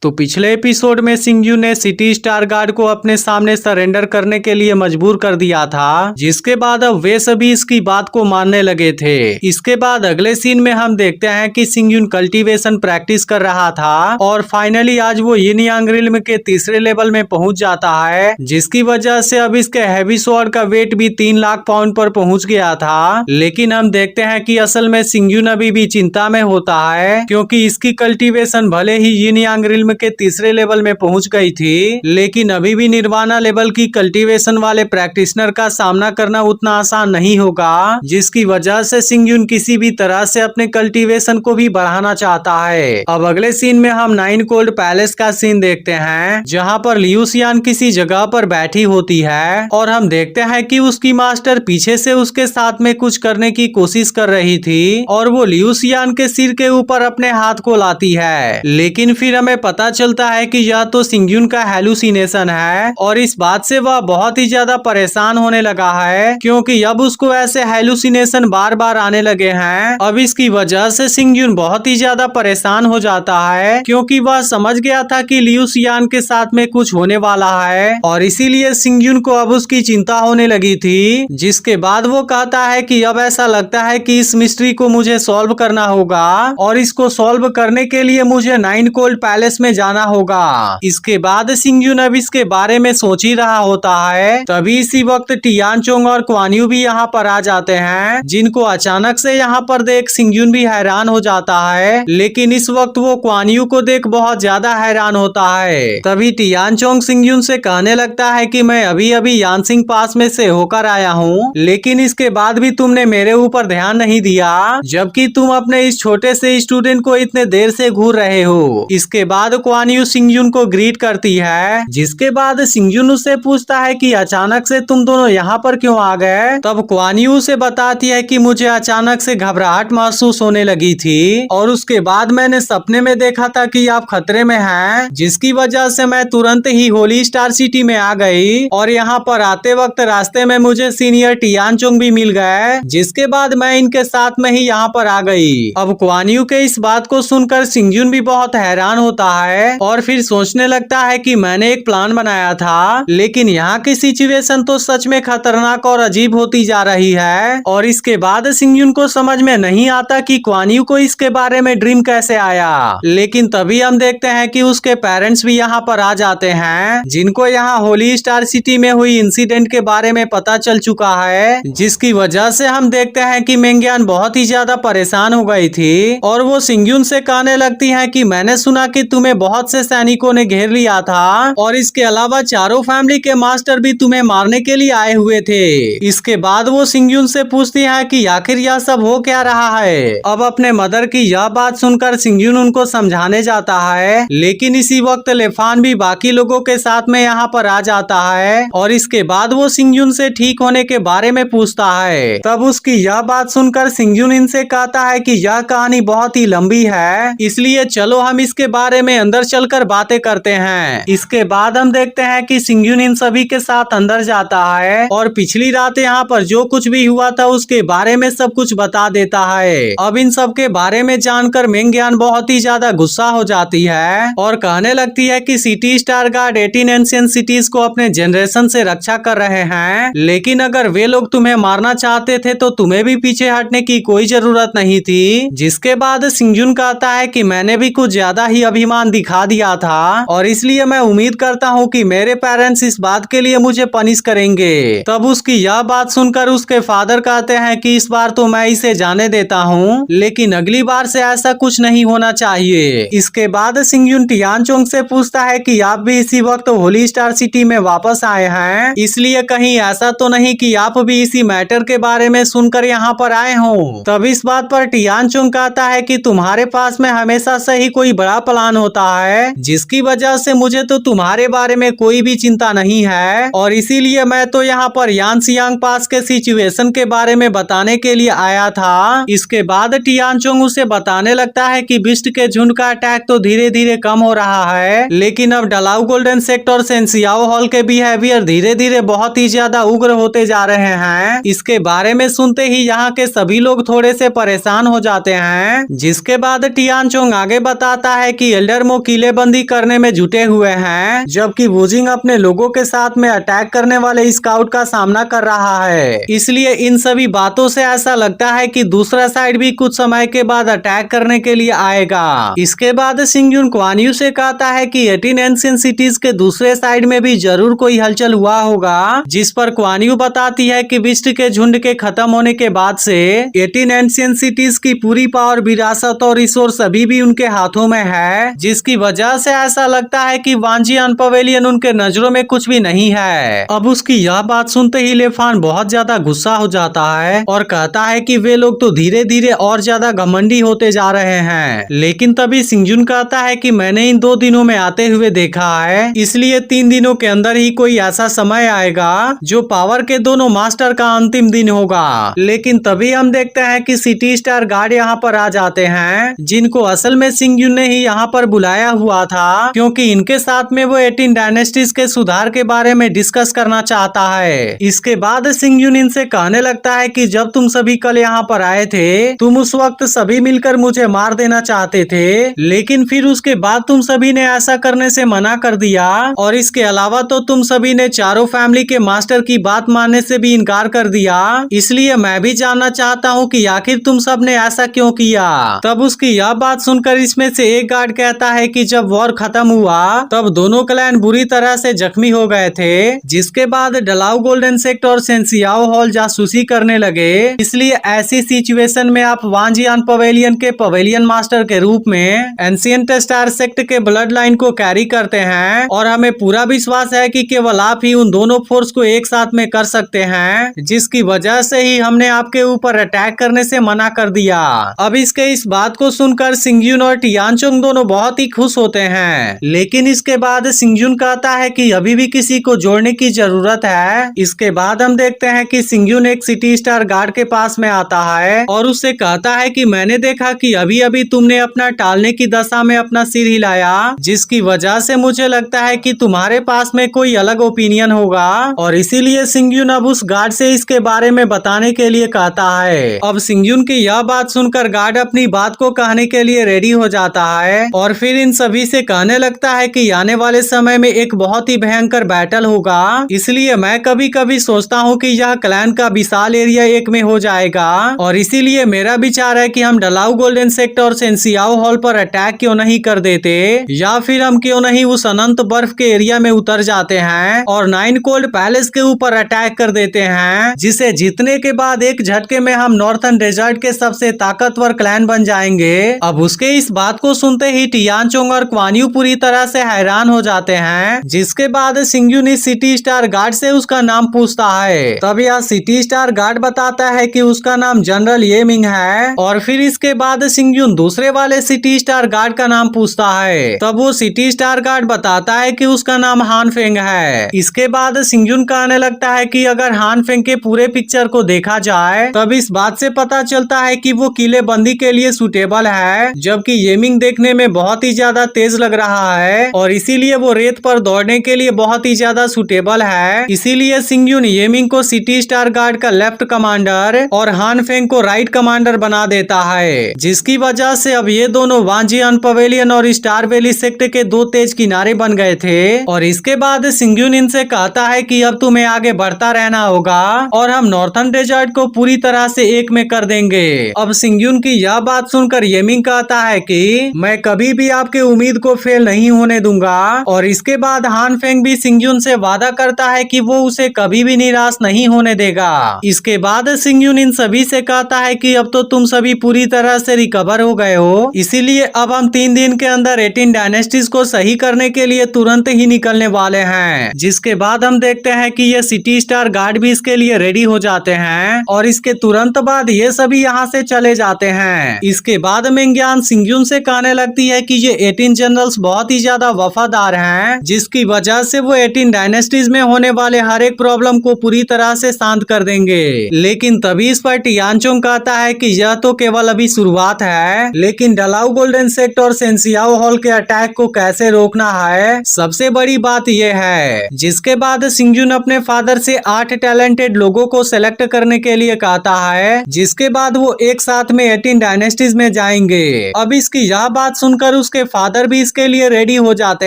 तो पिछले एपिसोड में सिंगयू ने सिटी स्टार गार्ड को अपने सामने सरेंडर करने के लिए मजबूर कर दिया था, जिसके बाद अब वे सभी इसकी बात को मानने लगे थे। इसके बाद अगले सीन में हम देखते हैं कि सिंगयू कल्टीवेशन प्रैक्टिस कर रहा था और फाइनली आज वो यिन यांग रिल्म के तीसरे लेवल में पहुंच जाता है, जिसकी वजह से अब इसके हैवी स्वॉर्ड का वेट भी 3 लाख पाउंड पर पहुंच गया था। लेकिन हम देखते हैं कि असल में सिंगयू अभी भी चिंता में होता है, क्योंकि इसकी कल्टीवेशन भले ही यिन यांग रिल्म के तीसरे लेवल में पहुंच गई थी, लेकिन अभी भी निर्वाणा लेवल की कल्टीवेशन वाले प्रैक्टिशनर का सामना करना उतना आसान नहीं होगा, जिसकी वजह से सिंगयू किसी भी तरह से अपने कल्टीवेशन को भी बढ़ाना चाहता है। अब अगले सीन में हम 9 कोल्ड पैलेस का सीन देखते हैं, जहां पर लियू सियान किसी जगह पर बैठी होती है और हम देखते हैं कि उसकी मास्टर पीछे से उसके साथ में कुछ करने की कोशिश कर रही थी और वो लियू सियान के सिर के ऊपर अपने हाथ को लाती है। लेकिन फिर हमें पता चलता है कि यह तो सिंगयू का हेलुसिनेशन है और इस बात से वह बहुत ही ज्यादा परेशान होने लगा है, क्योंकि अब उसको ऐसे हेलुसिनेशन बार बार आने लगे हैं। अब इसकी वजह से सिंगयू बहुत ही ज्यादा परेशान हो जाता है, क्योंकि वह समझ गया था कि लियू सियान के साथ में कुछ होने वाला है और इसीलिए सिंगयू को अब उसकी चिंता होने लगी थी। जिसके बाद वो कहता है कि अब ऐसा लगता है कि इस मिस्ट्री को मुझे सॉल्व करना होगा और इसको सॉल्व करने के लिए मुझे 9 कोल्ड पैलेस में जाना होगा। इसके बाद सिंगयू अब इसके बारे में सोच ही रहा होता है, तभी इसी वक्त टियानचोंग और क्वान यू भी यहाँ पर आ जाते हैं, जिनको अचानक से यहाँ पर देख सिंगयू भी हैरान हो जाता है। लेकिन इस वक्त वो क्वान यू को देख बहुत ज्यादा हैरान होता है। तभी टियानचोंग सिंगयू से कहने लगता है कि मैं अभी अभी यानसिंग पास में से होकर आया हूँ, लेकिन इसके बाद भी तुमने मेरे ऊपर ध्यान नहीं दिया, जबकि तुम अपने इस छोटे से स्टूडेंट को इतने देर से घूर रहे हो। इसके बाद क्वान यू सिंगयू को ग्रीट करती है, जिसके बाद सिंगयू उससे पूछता है कि अचानक से तुम दोनों यहाँ पर क्यों आ गए। तब क्वान यू उसे बताती है कि मुझे अचानक से घबराहट महसूस होने लगी थी और उसके बाद मैंने सपने में देखा था कि आप खतरे में हैं, जिसकी वजह से मैं तुरंत ही होली स्टार सिटी में आ गई और यहाँ पर आते वक्त रास्ते में मुझे सीनियर टियानचोंग भी मिल गए, जिसके बाद मैं इनके साथ में ही यहाँ पर आ गई। अब क्वान यू के इस बात को सुनकर सिंगयू भी बहुत हैरान होता है और फिर सोचने लगता है कि मैंने एक प्लान बनाया था, लेकिन यहाँ की सिचुएशन तो सच में खतरनाक और अजीब होती जा रही है। और इसके बाद सिंगयू को समझ में नहीं आता कि क्वान यू को इसके बारे में ड्रीम कैसे आया। लेकिन तभी हम देखते हैं कि उसके पेरेंट्स भी यहाँ पर आ जाते हैं, जिनको यहाँ होली स्टार सिटी में हुई इंसिडेंट के बारे में पता चल चुका है, जिसकी वजह से हम देखते हैं कि मेंग्यान बहुत ही ज्यादा परेशान हो गई थी और वो सिंगयू से कहने लगती है कि मैंने सुना कि तुम्हें बहुत से सैनिकों ने घेर लिया था और इसके अलावा चारों फैमिली के मास्टर भी तुम्हें मारने के लिए आए हुए थे। इसके बाद वो सिंगयू से पूछती है कि आखिर यह सब हो क्या रहा है। अब अपने मदर की यह बात सुनकर सिंगयू उनको समझाने जाता है, लेकिन इसी वक्त लेफान भी बाकी लोगों के साथ में यहाँ पर आ जाता है और इसके बाद वो सिंगयू से ठीक होने के बारे में पूछता है। तब उसकी यह बात सुनकर सिंगयू इनसे कहता है कि यह कहानी बहुत ही लंबी है, इसलिए चलो हम इसके बारे में अंदर चलकर बातें करते हैं। इसके बाद हम देखते हैं कि सिंगयू इन सभी के साथ अंदर जाता है और पिछली रात यहाँ पर जो कुछ भी हुआ था उसके बारे में सब कुछ बता देता है। अब इन सब के बारे में जानकर मेंग्यान बहुत ही ज्यादा गुस्सा हो जाती है और कहने लगती है कि city star guard 18 ancient cities को अपने जनरेशन से रक्षा कर रहे हैं, लेकिन अगर वे लोग तुम्हें मारना चाहते थे तो तुम्हें भी पीछे हटने की कोई जरूरत नहीं थी। जिसके बाद सिंगयू कहता है कि मैंने भी कुछ ज्यादा ही अभिमान दिखा दिया था और इसलिए मैं उम्मीद करता हूँ कि मेरे पेरेंट्स इस बात के लिए मुझे पनिश करेंगे। तब उसकी यह बात सुनकर उसके फादर कहते हैं कि इस बार तो मैं इसे जाने देता हूँ, लेकिन अगली बार से ऐसा कुछ नहीं होना चाहिए। इसके बाद सिंगयू टियानचोंग से पूछता है कि आप भी इसी वक्त होली स्टार सिटी में वापस आए हैं, इसलिए कहीं ऐसा तो नहीं कि आप भी इसी मैटर के बारे में सुनकर यहाँ पर आए हो। तब इस बात पर टियानचोंग कहता है कि तुम्हारे पास में हमेशा से ही कोई बड़ा प्लान होता है, जिसकी वजह से मुझे तो तुम्हारे बारे में कोई भी चिंता नहीं है और इसीलिए मैं तो यहाँ पर यानसियांग पास के सिचुएशन के बारे में बताने के लिए आया था। इसके बाद टियानचोंग उसे बताने लगता है कि बिस्ट के झुंड का अटैक तो धीरे धीरे कम हो रहा है, लेकिन अब डलाउ गोल्डन सेक्टर सेंसियाओ हॉल के बिहेवियर धीरे धीरे बहुत ही ज्यादा उग्र होते जा रहे हैं। इसके बारे में सुनते ही यहाँ के सभी लोग थोड़े से परेशान हो जाते हैं। जिसके बाद टियानचोंग आगे बताता है कि एल्डर मोमो किलेबंदी करने में जुटे हुए हैं, जबकि वुजिंग अपने लोगों के साथ में अटैक करने वाले स्काउट का सामना कर रहा है। इसलिए इन सभी बातों से ऐसा लगता है कि दूसरा साइड भी कुछ समय के बाद अटैक करने के लिए आएगा। इसके बाद सिंगजुन क्वान यू से कहता है कि 18 एंशिएंट सिटीज के दूसरे साइड में भी जरूर कोई हलचल हुआ होगा, जिस पर क्वान यू बताती है कि बिस्ट के झुंड के खत्म होने के बाद से 18 एंशिएंट सिटीज की पूरी पावर, विरासत और रिसोर्स अभी भी उनके हाथों में है, जिसकी वजह से ऐसा लगता है कि वांजियान पवेलियन उनके नजरों में कुछ भी नहीं है। अब उसकी यह बात सुनते ही लेफान बहुत ज्यादा गुस्सा हो जाता है और कहता है कि वे लोग तो धीरे धीरे और ज्यादा घमंडी होते जा रहे हैं। लेकिन तभी सिंगजुन कहता है कि मैंने इन 2 दिनों में आते हुए देखा है, इसलिए 3 दिनों के अंदर ही कोई ऐसा समय आएगा जो पावर के दोनों मास्टर का अंतिम दिन होगा। लेकिन तभी हम देखते हैं कि सिटी स्टार गार्ड यहाँ पर आ जाते हैं, जिनको असल में सिंगजुन ने ही यहाँ पर बुलाया हुआ था, क्योंकि इनके साथ में वो 18 डायनेस्टीज के सुधार के बारे में डिस्कस करना चाहता है। इसके बाद सिंगजुन इनसे कहने लगता है कि जब तुम सभी कल यहाँ पर आए थे, तुम उस वक्त सभी मिलकर मुझे मार देना चाहते थे, लेकिन फिर उसके बाद तुम सभी ने ऐसा करने से मना कर दिया, और इसके अलावा तो तुम सभी ने चारों फैमिली के मास्टर की बात मानने से भी इनकार कर दिया। इसलिए मैं भी जानना चाहता हूँ कि आखिर तुम सब ने ऐसा क्यों किया। तब उसकी यह बात सुनकर इसमें से एक गार्ड कहता है कि जब वॉर खत्म हुआ तब दोनों क्लैन बुरी तरह से जख्मी हो गए थे, जिसके बाद डलाउ गोल्डन सेक्ट और सेंसियाओ हॉल जासूसी करने लगे। इसलिए ऐसी सिचुएशन में आप वांजियान पवेलियन के पवेलियन मास्टर के रूप में एंशिएंट स्टार सेक्ट के ब्लड लाइन को कैरी करते हैं, और हमें पूरा विश्वास है कि केवल आप ही उन दोनों फोर्स को एक साथ में कर सकते हैं, जिसकी वजह से ही हमने आपके ऊपर अटैक करने से मना कर दिया। अब इसके इस बात को सुनकर सिंगजुन और टियानचोंग दोनों बहुत ही खुश होते हैं, लेकिन इसके बाद सिंगजुन कहता है कि अभी भी किसी को जोड़ने की जरूरत है। इसके बाद हम देखते हैं कि सिंगजुन एक सिटी स्टार गार्ड के पास में आता है और उससे कहता है कि मैंने देखा कि अभी अभी तुमने अपना टालने की दशा में अपना सिर हिलाया, जिसकी वजह से मुझे लगता है कि तुम्हारे पास में कोई अलग ओपिनियन होगा, और इसीलिए सिंगजुन अब उस गार्ड से इसके बारे में बताने के लिए कहता है। अब सिंगजुन की यह बात सुनकर गार्ड अपनी बात को कहने के लिए रेडी हो जाता है और फिर इन सभी से कहने लगता है कि आने वाले समय में एक बहुत ही भयंकर बैटल होगा, इसलिए मैं कभी कभी सोचता हूँ कि यह क्लैन का विशाल एरिया एक में हो जाएगा, और इसीलिए मेरा विचार है कि हम डलाउ गोल्डन सेक्ट और सेंसियाओ हॉल पर अटैक क्यों नहीं कर देते, या फिर हम क्यों नहीं उस अनंत बर्फ के एरिया में उतर जाते हैं और 9 कोल्ड पैलेस के ऊपर अटैक कर देते हैं, जिसे जीतने के बाद एक झटके में हम नॉर्थर्न डेजर्ट के सबसे ताकतवर क्लैन बन जाएंगे। अब उसके इस बात को सुनते ही टियानचोंग और क्वान यू पूरी तरह से हैरान हो जाते हैं, जिसके बाद सिंगजुन इस सिटी स्टार गार्ड से उसका नाम पूछता है। तब यह सिटी स्टार गार्ड बताता है कि उसका नाम जनरल ये मिंग है, और फिर इसके बाद सिंगजुन दूसरे वाले सिटी स्टार गार्ड का नाम पूछता है। तब वो सिटी स्टार गार्ड बताता है कि उसका नाम हान फेंग है। इसके बाद सिंगजुन कहने लगता है कि अगर हान फेंग के पूरे पिक्चर को देखा जाए तब इस बात से पता चलता है कि वो किलेबंदी के लिए सुटेबल है, जबकि येमिंग देखने में बहुत ही ज्यादा तेज लग रहा है और इसीलिए वो रेत पर दौड़ने के लिए बहुत ही ज्यादा सुटेबल है। इसीलिए सिंगजुन येमिंग को सिटी स्टार गार्ड का लेफ्ट कमांडर और हान फेंग को राइट कमांडर बना देता है, जिसकी वजह से अब ये दोनों वांजियान पवेलियन और स्टार वैली सेक्ट के 2 तेज किनारे बन गए थे। और इसके बाद सिंगजुन इनसे कहता है कि अब तुम्हें आगे बढ़ता रहना होगा और हम नॉर्थर्न डेजर्ट को पूरी तरह से एक में कर देंगे। अब सिंगजुन की यह बात सुनकर येमिंग कहता है कि मैं कभी भी आपके उम्मीद को फेल नहीं होने दूंगा, और इसके बाद हान फेंग भी सिंगजुन से वादा करता है कि वो उसे कभी भी निराश नहीं होने देगा। इसके बाद सिंगजुन इन सभी से कहता है कि अब तो तुम सभी पूरी तरह से रिकवर हो गए हो, इसीलिए अब हम 3 दिन के अंदर 18 डायनेस्टीज को सही करने के लिए तुरंत ही निकलने वाले हैं। जिसके बाद हम देखते हैं कि ये सिटी स्टार गार्ड भी इसके लिए रेडी हो जाते हैं, और इसके तुरंत बाद ये सभी यहाँ से चले जाते हैं। इसके बाद मिंगयान सिंगजुन से कहने लगती है कि ये 18 जनरल्स बहुत ही ज्यादा वफादार हैं, जिसकी वजह से वो 18 डायनेस्टीज में होने वाले हर एक प्रॉब्लम को पूरी तरह से शांत कर देंगे। लेकिन तभी इस पर टियानचोंग कहता है कि यह तो केवल अभी शुरुआत है, लेकिन डलाउ गोल्डन सेक्ट और सेंसियाओ हॉल के अटैक को कैसे रोकना है सबसे बड़ी बात यह है। जिसके बाद सिंगजुन अपने फादर से 8 टैलेंटेड लोगों को सेलेक्ट करने के लिए कहता है, जिसके बाद वो एक साथ में 18 डायनेस्टीज में जाएंगे। अब इसकी यह बात सुनकर उसके उसके फादर भी इसके लिए रेडी हो जाते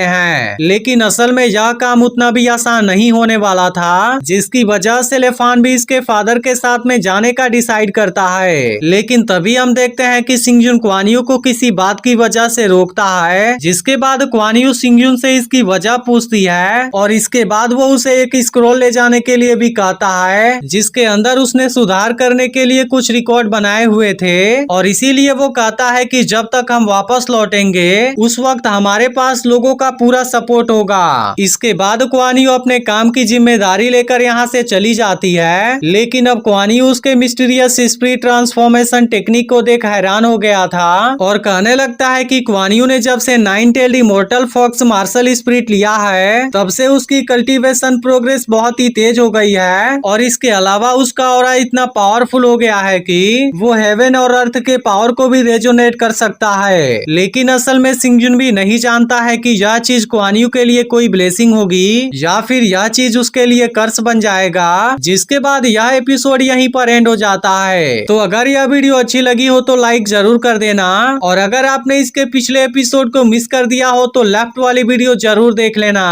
हैं। लेकिन असल में यह काम उतना भी आसान नहीं होने वाला था, जिसकी वजह से लेफान भी इसके फादर के साथ में जाने का डिसाइड करता है। लेकिन तभी हम देखते हैं कि सिंगजुन क्वान यू को किसी बात की वजह से रोकता है, जिसके बाद क्वान यू सिंगजुन से इसकी वजह पूछती है और इसके बाद वो उसे एक स्क्रॉल ले जाने के लिए भी कहता है, जिसके अंदर उसने सुधार करने के लिए कुछ रिकॉर्ड बनाए हुए थे और इसीलिए वो कहता है कि जब तक हम वापस लौटेंगे उस वक्त हमारे पास लोगों का पूरा सपोर्ट होगा। इसके बाद क्वान यू अपने काम की जिम्मेदारी लेकर यहाँ से चली जाती है। लेकिन अब क्वान यू उसके मिस्टीरियस स्पिरिट ट्रांसफॉर्मेशन टेक्निक को देख हैरान हो गया था और कहने लगता है कि क्वान यू ने जब से 9-tailed immortal fox martial spirit लिया है तब से उसकी कल्टीवेशन प्रोग्रेस बहुत ही तेज हो गई है और इसके अलावा उसका ऑरा इतना पावरफुल हो गया है कि वो हेवन और अर्थ के पावर को भी रेजोनेट कर सकता है। लेकिन असल में सिंगजुन भी नहीं जानता है कि यह चीज क्वान यू के लिए कोई ब्लेसिंग होगी या फिर यह चीज उसके लिए कर्स बन जाएगा। जिसके बाद यह एपिसोड यहीं पर एंड हो जाता है। तो अगर यह वीडियो अच्छी लगी हो तो लाइक जरूर कर देना और अगर आपने इसके पिछले एपिसोड को मिस कर दिया हो तो लेफ्ट वाली वीडियो जरूर देख लेना।